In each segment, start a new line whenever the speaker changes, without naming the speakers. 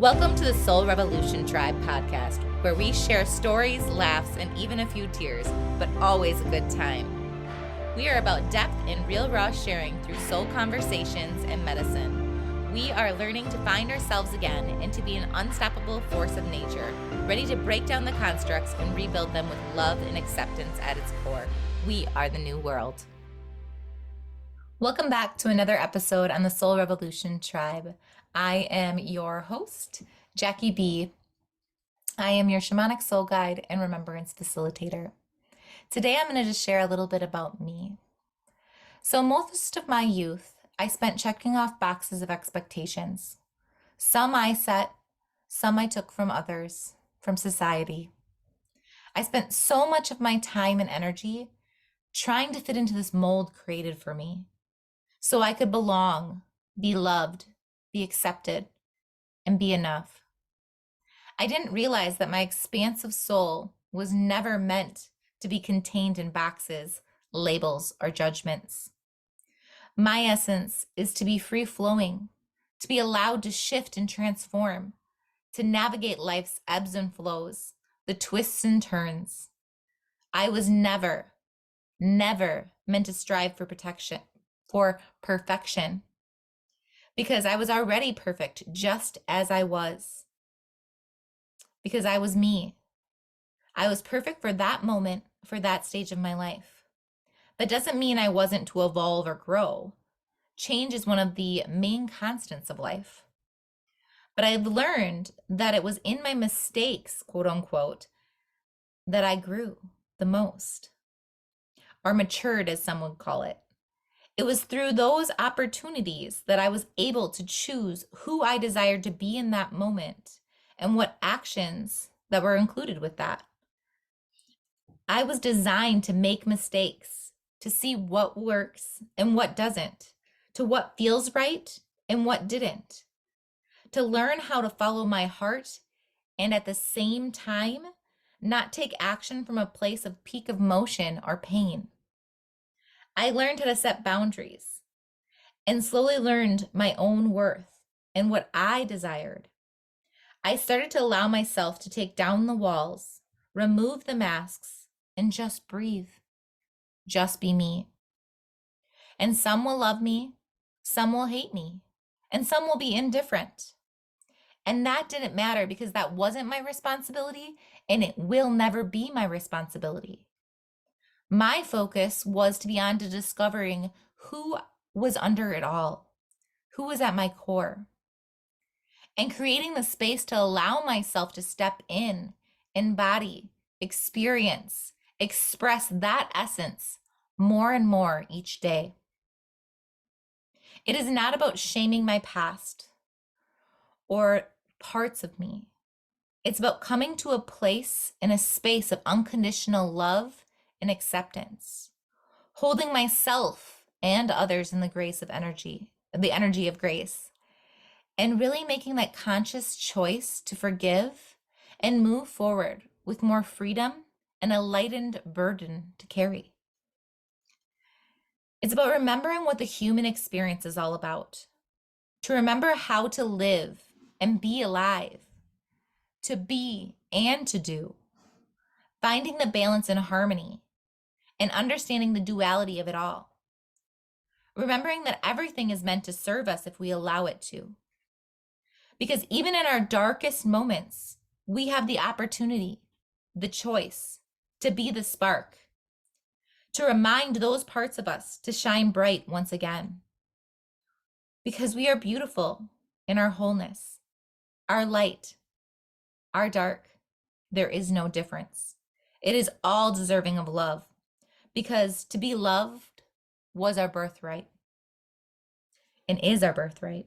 Welcome to the Soul Revolution Tribe podcast, where we share stories, laughs, and even a few tears, but always a good time. We are about depth and real raw sharing through soul conversations and medicine. We are learning to find ourselves again and to be an unstoppable force of nature, ready to break down the constructs and rebuild them with love and acceptance at its core. We are the new world. Welcome back to another episode on the Soul Revolution Tribe. I am your host, Jackie B. I am your shamanic soul guide and remembrance facilitator. Today I'm going to just share a little bit about me. So most of my youth, I spent checking off boxes of expectations. Some I set, some I took from others, from society. I spent so much of my time and energy trying to fit into this mold created for me, so I could belong, be loved, be accepted, and be enough. I didn't realize that my expansive soul was never meant to be contained in boxes, labels, or judgments. My essence is to be free-flowing, to be allowed to shift and transform, to navigate life's ebbs and flows, the twists and turns. I was never meant to strive for perfection, because I was already perfect just as I was. Because I was me. I was perfect for that moment, for that stage of my life. That doesn't mean I wasn't to evolve or grow. Change is one of the main constants of life. But I've learned that it was in my mistakes, quote unquote, that I grew the most, or matured, as some would call it. It was through those opportunities that I was able to choose who I desired to be in that moment and what actions that were included with that. I was designed to make mistakes, to see what works and what doesn't, to what feels right and what didn't, to learn how to follow my heart and at the same time not take action from a place of peak of motion or pain. I learned how to set boundaries and slowly learned my own worth and what I desired. I started to allow myself to take down the walls, remove the masks, and just breathe. Just be me. And some will love me, some will hate me, and some will be indifferent. And that didn't matter because that wasn't my responsibility, and it will never be my responsibility. My focus was to be on to discovering who was under it all, who was at my core, and creating the space to allow myself to step in, embody, experience, express that essence more and more each day. It is not about shaming my past or parts of me. It's about coming to a place in a space of unconditional love and acceptance, holding myself and others in the energy of grace, and really making that conscious choice to forgive and move forward with more freedom and a lightened burden to carry. It's about remembering what the human experience is all about, to remember how to live and be alive, to be and to do, finding the balance and harmony, and understanding the duality of it all. Remembering that everything is meant to serve us if we allow it to. Because even in our darkest moments, we have the opportunity, the choice to be the spark, to remind those parts of us to shine bright once again. Because we are beautiful in our wholeness, our light, our dark. There is no difference. It is all deserving of love. Because to be loved was our birthright and is our birthright.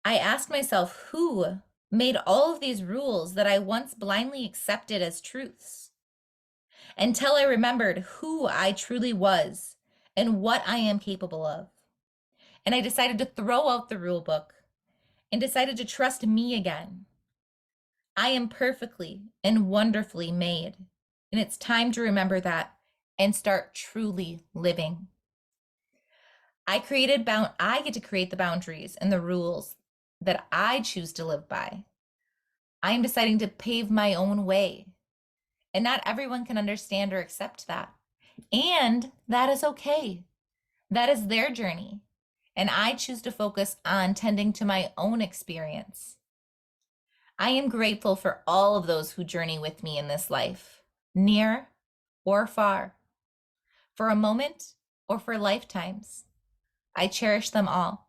I asked myself, who made all of these rules that I once blindly accepted as truths? Until I remembered who I truly was and what I am capable of. And I decided to throw out the rule book and decided to trust me again. I am perfectly and wonderfully made. And it's time to remember that and start truly living. I get to create the boundaries and the rules that I choose to live by. I am deciding to pave my own way. And not everyone can understand or accept that. And that is okay. That is their journey. And I choose to focus on tending to my own experience. I am grateful for all of those who journey with me in this life, near or far, for a moment or for lifetimes. I cherish them all.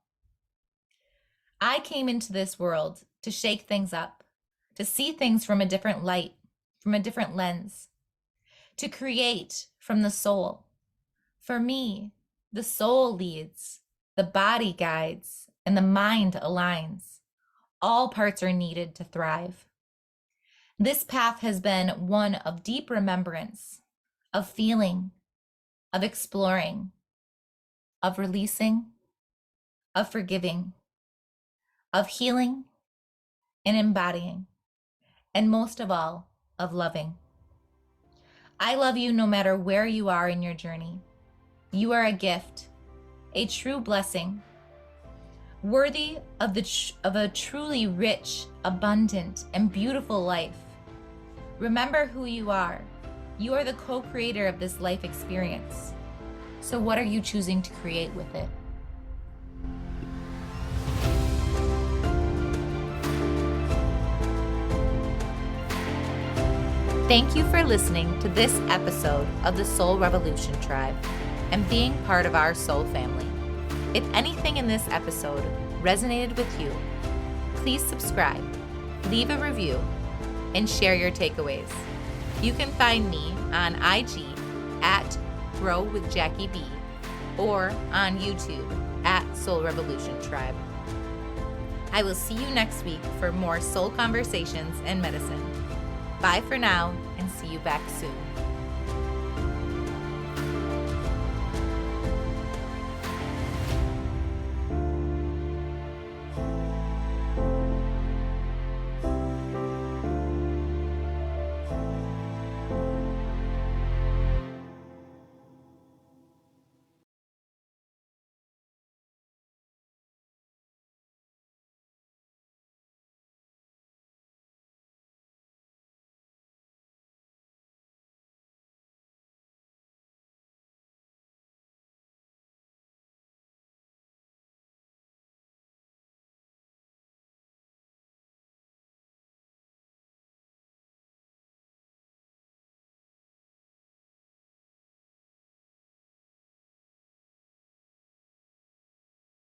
I came into this world to shake things up, to see things from a different light, from a different lens, to create from the soul. For me, the soul leads, the body guides, and the mind aligns. All parts are needed to thrive. This path has been one of deep remembrance, of feeling, of exploring, of releasing, of forgiving, of healing and embodying, and most of all, of loving. I love you no matter where you are in your journey. You are a gift, a true blessing, worthy of a truly rich, abundant, and beautiful life. Remember who you are. You are the co-creator of this life experience. So what are you choosing to create with it? Thank you for listening to this episode of the Soul Revolution Tribe and being part of our soul family. If anything in this episode resonated with you, please subscribe, leave a review, and share your takeaways. You can find me on IG at Grow with Jackie B or on YouTube at Soul Revolution Tribe. I will see you next week for more soul conversations and medicine. Bye for now, and see you back soon.